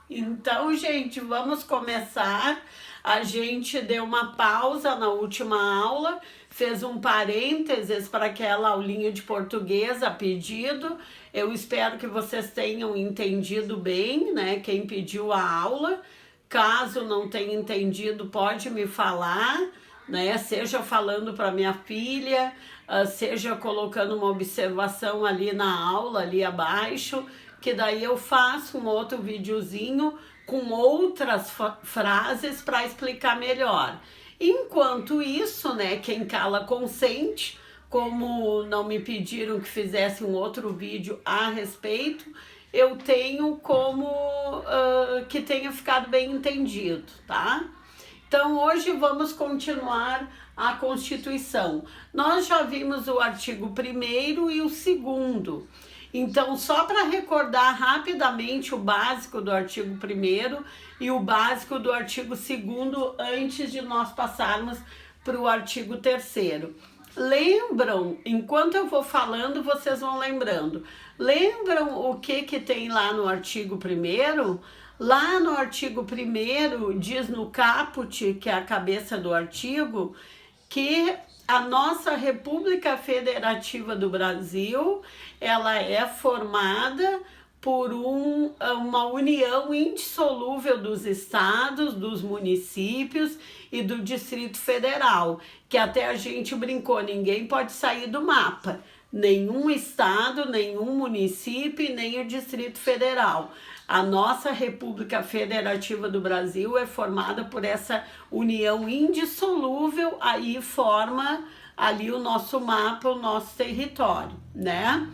Então, gente, vamos começar. A gente deu uma pausa na última aula, fez um parênteses para aquela aulinha de português a pedido. Eu espero que vocês tenham entendido bem, né? Quem pediu a aula. Caso não tenha entendido, pode me falar, né? Seja falando para minha filha, seja colocando uma observação ali na aula, ali abaixo, que daí eu faço um outro videozinho com outras frases para explicar melhor. Enquanto isso, né, quem cala consente, como não me pediram que fizesse um outro vídeo a respeito, eu tenho como que tenha ficado bem entendido, tá? Então, hoje vamos continuar a Constituição. Nós já vimos o artigo 1º e o 2º. Então, só para recordar rapidamente o básico do artigo 1º e o básico do artigo 2º, antes de nós passarmos para o artigo 3º. Lembram, enquanto eu vou falando, vocês vão lembrando. Lembram o que tem lá no artigo 1º? Lá no artigo 1º, diz no caput, que é a cabeça do artigo, que a nossa República Federativa do Brasil, ela é formada por uma união indissolúvel dos estados, dos municípios e do Distrito Federal, que até a gente brincou, ninguém pode sair do mapa, nenhum estado, nenhum município e nem o Distrito Federal. A nossa República Federativa do Brasil é formada por essa união indissolúvel, aí forma ali o nosso mapa, o nosso território, né?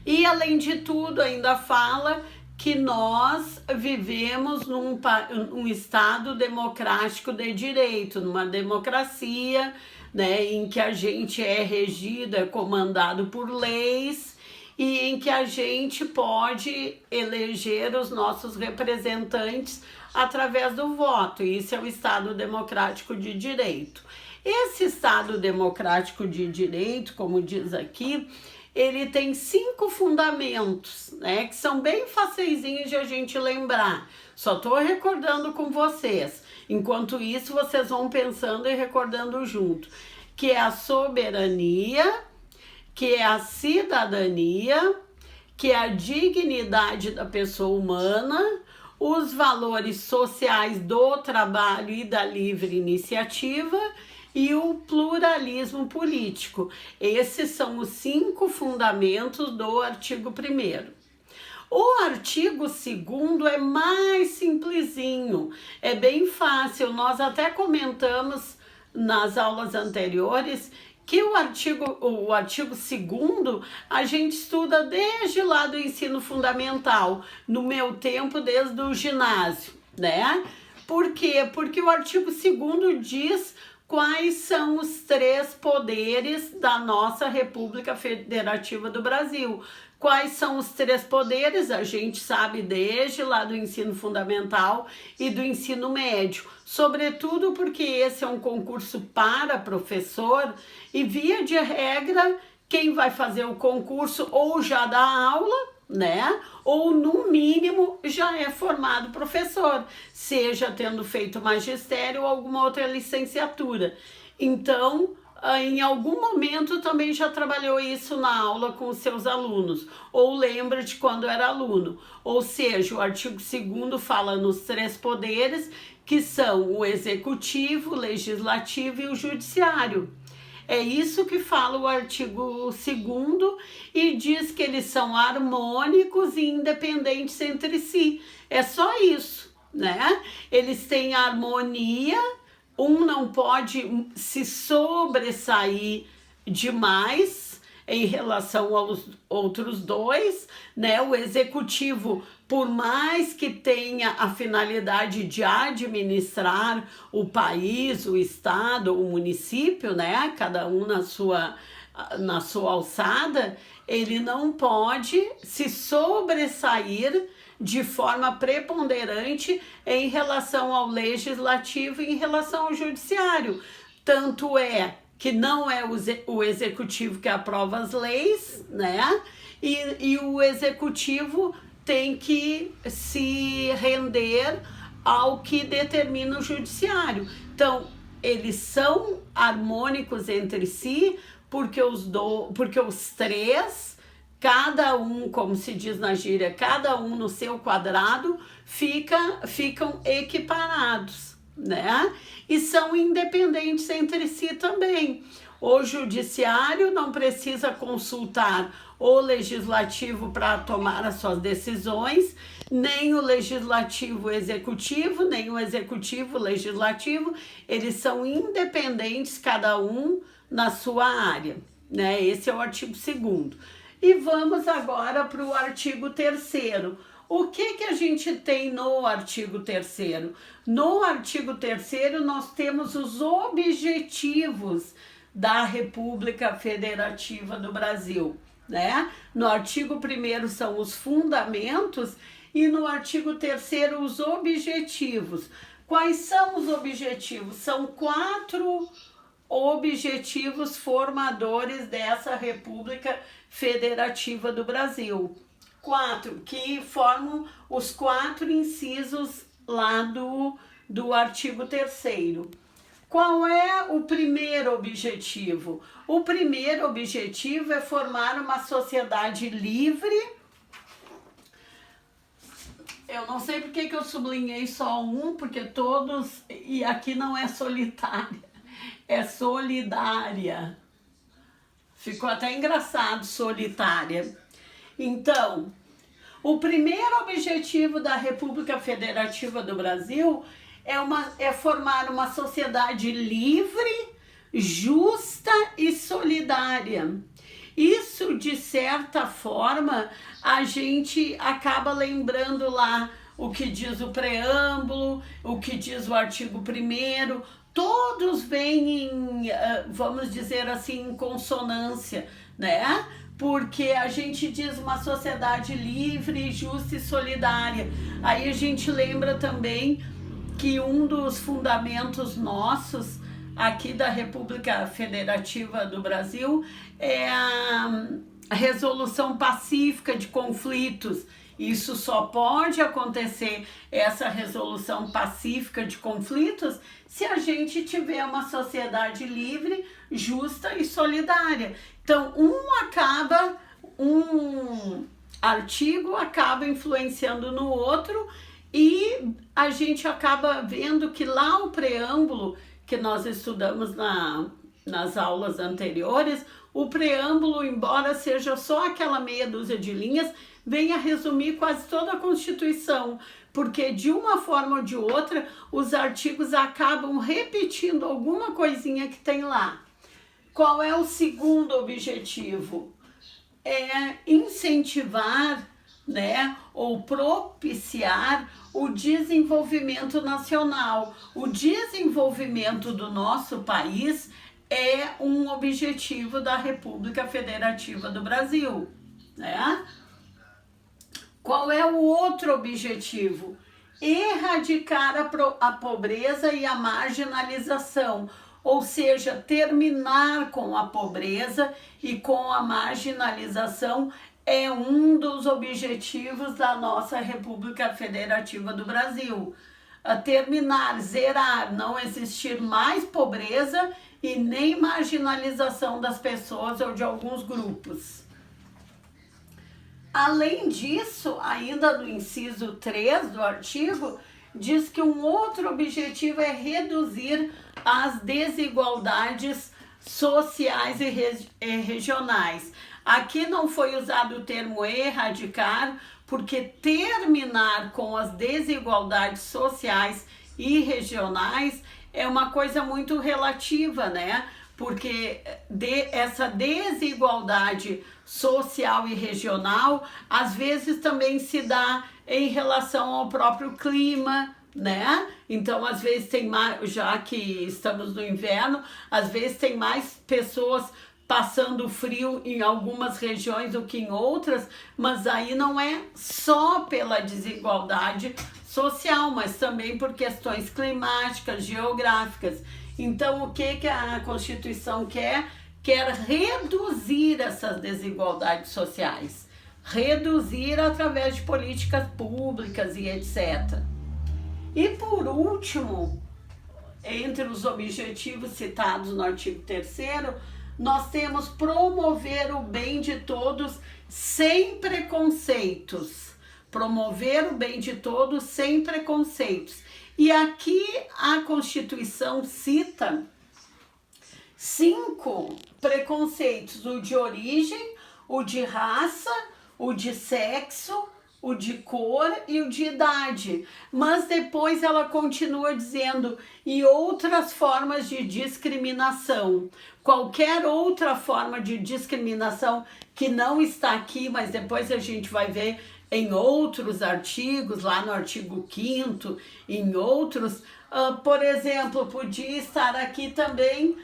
E além de tudo, ainda fala que nós vivemos num estado democrático de direito, numa democracia, né, em que a gente é regido, é comandado por leis e em que a gente pode eleger os nossos representantes através do voto. Isso é o Estado Democrático de Direito. Esse Estado Democrático de Direito, como diz aqui, ele tem 5 fundamentos, né, que são bem facilzinhos de a gente lembrar. Só estou recordando com vocês. Enquanto isso, vocês vão pensando e recordando junto. Que é a soberania, que é a cidadania, que é a dignidade da pessoa humana, os valores sociais do trabalho e da livre iniciativa e o pluralismo político. Esses são os 5 fundamentos do artigo 1º. O artigo 2º é mais simplesinho, é bem fácil. Nós até comentamos nas aulas anteriores que o artigo 2º a gente estuda desde lá do ensino fundamental, no meu tempo desde o ginásio, né? Por quê? Porque o artigo 2º diz quais são os 3 poderes da nossa República Federativa do Brasil. Quais são os 3 poderes? A gente sabe desde lá do ensino fundamental e do ensino médio. Sobretudo porque esse é um concurso para professor e, via de regra, quem vai fazer o concurso ou já dá aula, né? Ou, no mínimo, já é formado professor, seja tendo feito magistério ou alguma outra licenciatura. Então, em algum momento também já trabalhou isso na aula com os seus alunos, ou lembra de quando era aluno. Ou seja, o artigo 2º fala nos 3 poderes, que são o executivo, o legislativo e o judiciário. É isso que fala o artigo 2º e diz que eles são harmônicos e independentes entre si. É só isso, né? Eles têm harmonia, um não pode se sobressair demais em relação aos outros 2, né? O executivo, por mais que tenha a finalidade de administrar o país, o estado, o município, né? Cada um na sua alçada, ele não pode se sobressair de forma preponderante em relação ao legislativo e em relação ao judiciário. Tanto é que não é o executivo que aprova as leis, né? E o executivo tem que se render ao que determina o judiciário. Então, eles são harmônicos entre si, porque os três, cada um, como se diz na gíria, cada um no seu quadrado, ficam equiparados, né? E são independentes entre si também. O judiciário não precisa consultar o legislativo para tomar as suas decisões, nem o legislativo executivo, nem o executivo legislativo, eles são independentes, cada um na sua área, né? Esse é o artigo 2º. E vamos agora para o artigo 3º. O que a gente tem no artigo 3º? No artigo 3º nós temos os objetivos da República Federativa do Brasil, né? No artigo 1º são os fundamentos e no artigo 3º os objetivos. Quais são os objetivos? São 4 objetivos formadores dessa República Federativa do Brasil. 4, que formam os 4 incisos lá do artigo 3º. Qual é o primeiro objetivo? O primeiro objetivo é formar uma sociedade livre. Eu não sei porque que eu sublinhei só um, porque todos, e aqui não é solitária, é solidária. Ficou até engraçado, solitária. Então, o primeiro objetivo da República Federativa do Brasil é formar uma sociedade livre, justa e solidária. Isso, de certa forma, a gente acaba lembrando lá o que diz o preâmbulo, o que diz o artigo 1º, todos vêm em, vamos dizer assim, em consonância, né? Porque a gente diz uma sociedade livre, justa e solidária. Aí a gente lembra também que um dos fundamentos nossos aqui da República Federativa do Brasil é a resolução pacífica de conflitos. Isso só pode acontecer, essa resolução pacífica de conflitos, se a gente tiver uma sociedade livre, justa e solidária. Então, um artigo acaba influenciando no outro e a gente acaba vendo que lá o preâmbulo, que nós estudamos nas aulas anteriores, o preâmbulo, embora seja só aquela meia dúzia de linhas, vem a resumir quase toda a Constituição, porque de uma forma ou de outra, os artigos acabam repetindo alguma coisinha que tem lá. Qual é o segundo objetivo? É incentivar, né, ou propiciar o desenvolvimento nacional. O desenvolvimento do nosso país é um objetivo da República Federativa do Brasil, né? Qual é o outro objetivo? Erradicar a pobreza e a marginalização, ou seja, terminar com a pobreza e com a marginalização é um dos objetivos da nossa República Federativa do Brasil. Terminar, zerar, não existir mais pobreza e nem marginalização das pessoas ou de alguns grupos. Além disso, ainda no inciso 3 do artigo, diz que um outro objetivo é reduzir as desigualdades sociais e regionais. Aqui não foi usado o termo erradicar, porque terminar com as desigualdades sociais e regionais é uma coisa muito relativa, né? Porque essa desigualdade social e regional, às vezes também se dá em relação ao próprio clima, né? Então, às vezes tem mais, já que estamos no inverno, às vezes tem mais pessoas passando frio em algumas regiões do que em outras, mas aí não é só pela desigualdade social, mas também por questões climáticas, geográficas. Então, o que a Constituição quer? Quer reduzir essas desigualdades sociais, reduzir através de políticas públicas e etc. E por último, entre os objetivos citados no artigo 3º, nós temos promover o bem de todos sem preconceitos. Promover o bem de todos sem preconceitos. E aqui a Constituição cita 5 preconceitos: o de origem, o de raça, o de sexo, o de cor e o de idade. Mas depois ela continua dizendo: e outras formas de discriminação. Qualquer outra forma de discriminação que não está aqui, mas depois a gente vai ver em outros artigos, lá no artigo 5º, em outros, por exemplo, podia estar aqui também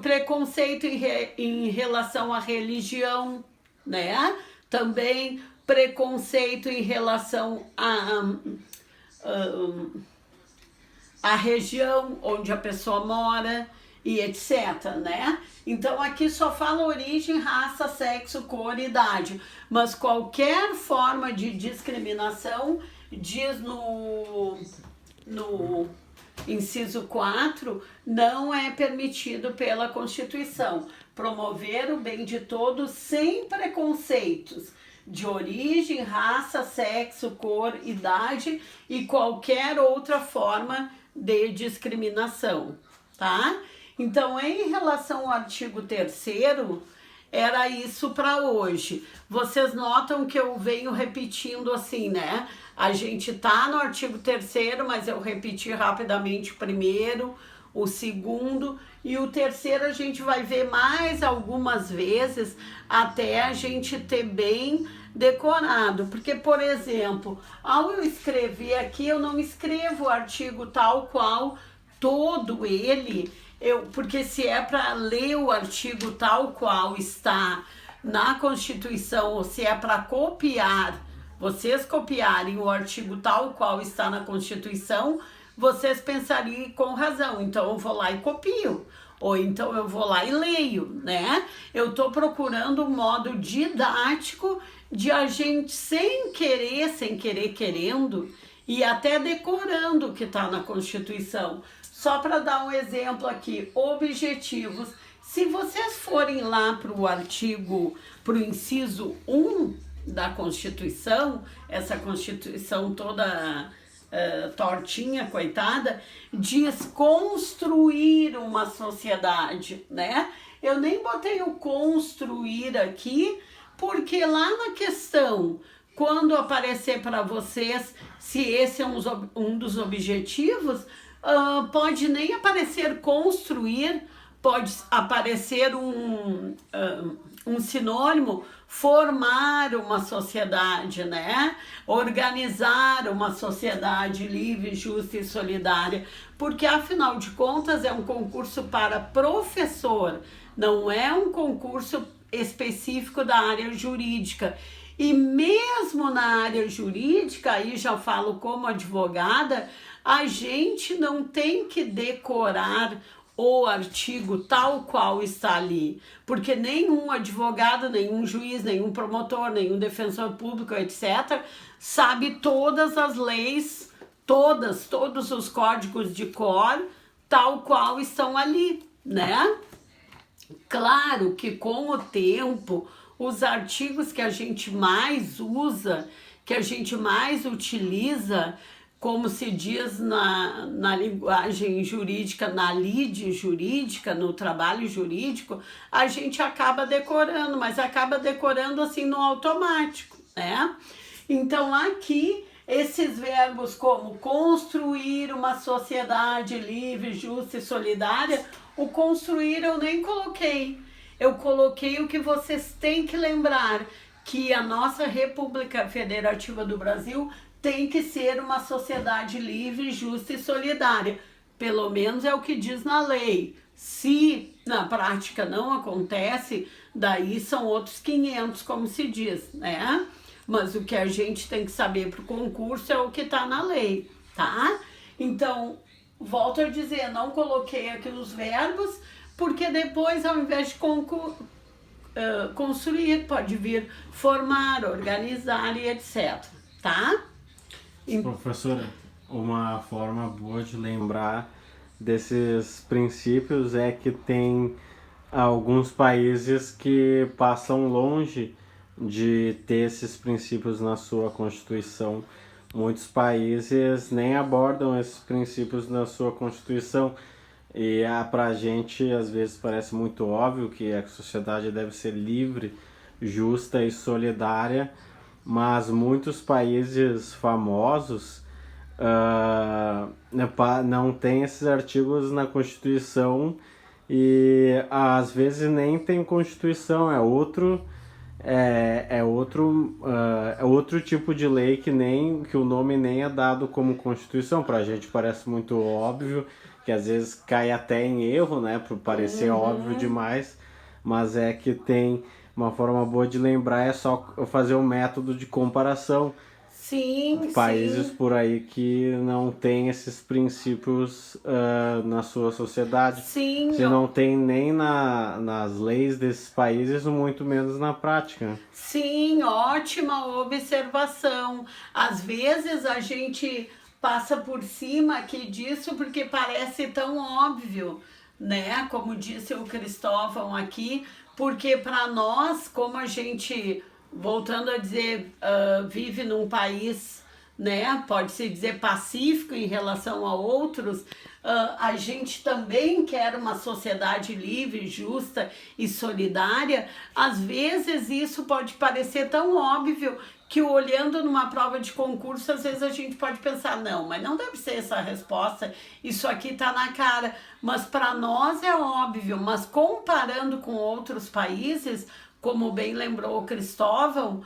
preconceito em relação à religião, né? Também preconceito em relação à região onde a pessoa mora e etc, né? Então aqui só fala origem, raça, sexo, cor e idade, mas qualquer forma de discriminação, diz no inciso 4, não é permitido pela Constituição. Promover o bem de todos sem preconceitos de origem, raça, sexo, cor, idade e qualquer outra forma de discriminação, tá? Então, em relação ao artigo 3º, era isso para hoje. Vocês notam que eu venho repetindo assim, né? A gente tá no artigo 3º, mas eu repeti rapidamente o primeiro, o segundo e o terceiro a gente vai ver mais algumas vezes até a gente ter bem decorado. Porque, por exemplo, ao eu escrever aqui, eu não escrevo o artigo tal qual todo ele, porque se é para ler o artigo tal qual está na Constituição, ou se é para copiar, vocês copiarem o artigo tal qual está na Constituição, vocês pensariam com razão, então eu vou lá e copio, ou então eu vou lá e leio, né? Eu tô procurando um modo didático de a gente sem querer querendo, e até decorando o que está na Constituição. Só para dar um exemplo aqui, objetivos. Se vocês forem lá para o inciso 1 da Constituição, essa Constituição toda tortinha, coitada, diz construir uma sociedade, né? Eu nem botei o construir aqui, porque lá na questão, quando aparecer para vocês, se esse é um dos objetivos, pode nem aparecer construir, pode aparecer um sinônimo, formar uma sociedade, né? Organizar uma sociedade livre, justa e solidária, porque afinal de contas é um concurso para professor, não é um concurso específico da área jurídica. E mesmo na área jurídica, aí já falo como advogada, a gente não tem que decorar o artigo tal qual está ali, porque nenhum advogado, nenhum juiz, nenhum promotor, nenhum defensor público, etc., sabe todas as leis, todos os códigos de cor, tal qual estão ali, né? Claro que com o tempo, os artigos que a gente mais usa, que a gente mais utiliza, como se diz na linguagem jurídica, na lide jurídica, no trabalho jurídico, a gente acaba decorando, mas acaba decorando assim no automático, né? Então aqui, esses verbos como construir uma sociedade livre, justa e solidária, o construir eu nem coloquei. Eu coloquei o que vocês têm que lembrar, que a nossa República Federativa do Brasil tem que ser uma sociedade livre, justa e solidária. Pelo menos é o que diz na lei. Se na prática não acontece, daí são outros 500, como se diz, né? Mas o que a gente tem que saber para o concurso é o que está na lei, tá? Então, volto a dizer, não coloquei aqui os verbos, porque depois, ao invés de construir, pode vir formar, organizar e etc, tá? Professora, uma forma boa de lembrar desses princípios é que tem alguns países que passam longe de ter esses princípios na sua Constituição. Muitos países nem abordam esses princípios na sua Constituição. E pra gente às vezes parece muito óbvio que a sociedade deve ser livre, justa e solidária, mas muitos países famosos não têm esses artigos na Constituição e às vezes nem tem Constituição, é outro tipo de lei que o nome nem é dado como Constituição. Pra gente parece muito óbvio, que às vezes cai até em erro, né, por parecer óbvio demais, mas é que tem uma forma boa de lembrar, é só fazer um método de comparação. Sim, Países sim. por aí que não tem esses princípios na sua sociedade. Sim, Se não tem nem nas leis desses países, muito menos na prática. sim, ótima observação. Às vezes a gente passa por cima aqui disso porque parece tão óbvio, né? Como disse o Cristóvão aqui, porque para nós, como a gente, voltando a dizer, vive num país, né? Pode-se dizer pacífico em relação a outros. A gente também quer uma sociedade livre, justa e solidária. Às vezes isso pode parecer tão óbvio que olhando numa prova de concurso, às vezes a gente pode pensar, não, mas não deve ser essa a resposta, isso aqui tá na cara. Mas para nós é óbvio, mas comparando com outros países, como bem lembrou o Cristóvão,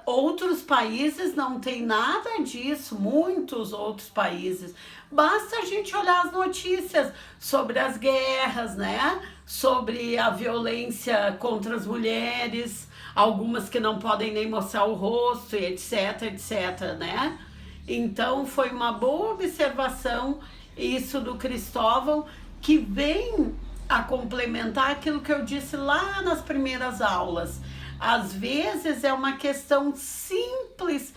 outros países não tem nada disso, muitos outros países. Basta a gente olhar as notícias sobre as guerras, né? Sobre a violência contra as mulheres, algumas que não podem nem mostrar o rosto, e etc, etc, né? Então foi uma boa observação isso do Cristóvão, que vem a complementar aquilo que eu disse lá nas primeiras aulas. Às vezes é uma questão simples,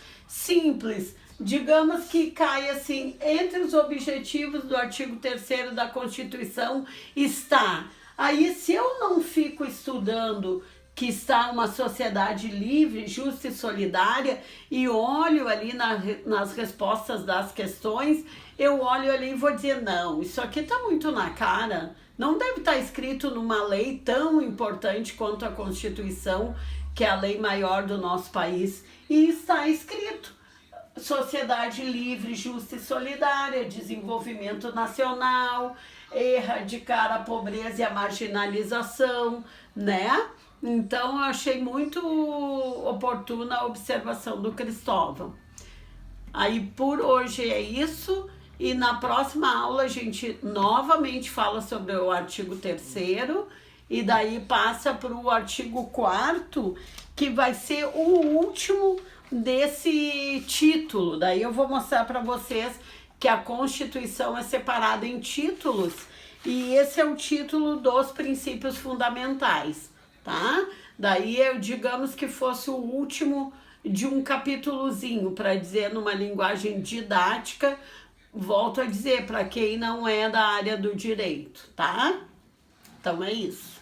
digamos que cai assim, entre os objetivos do artigo 3º da Constituição está. Aí se eu não fico estudando que está uma sociedade livre, justa e solidária, e olho ali nas respostas das questões, eu olho ali e vou dizer, não, isso aqui está muito na cara, não deve estar escrito numa lei tão importante quanto a Constituição, que é a lei maior do nosso país, e está escrito sociedade livre, justa e solidária, desenvolvimento nacional, erradicar a pobreza e a marginalização, né? Então, eu achei muito oportuna a observação do Cristóvão. Aí, por hoje é isso, e na próxima aula a gente novamente fala sobre o artigo 3º, e daí passa para o artigo 4º, que vai ser o último desse título. Daí eu vou mostrar para vocês que a Constituição é separada em títulos, e esse é o título dos princípios fundamentais, tá? Daí eu, digamos que fosse o último de um capítulozinho, para dizer numa linguagem didática, volto a dizer, para quem não é da área do direito, tá? Então é isso.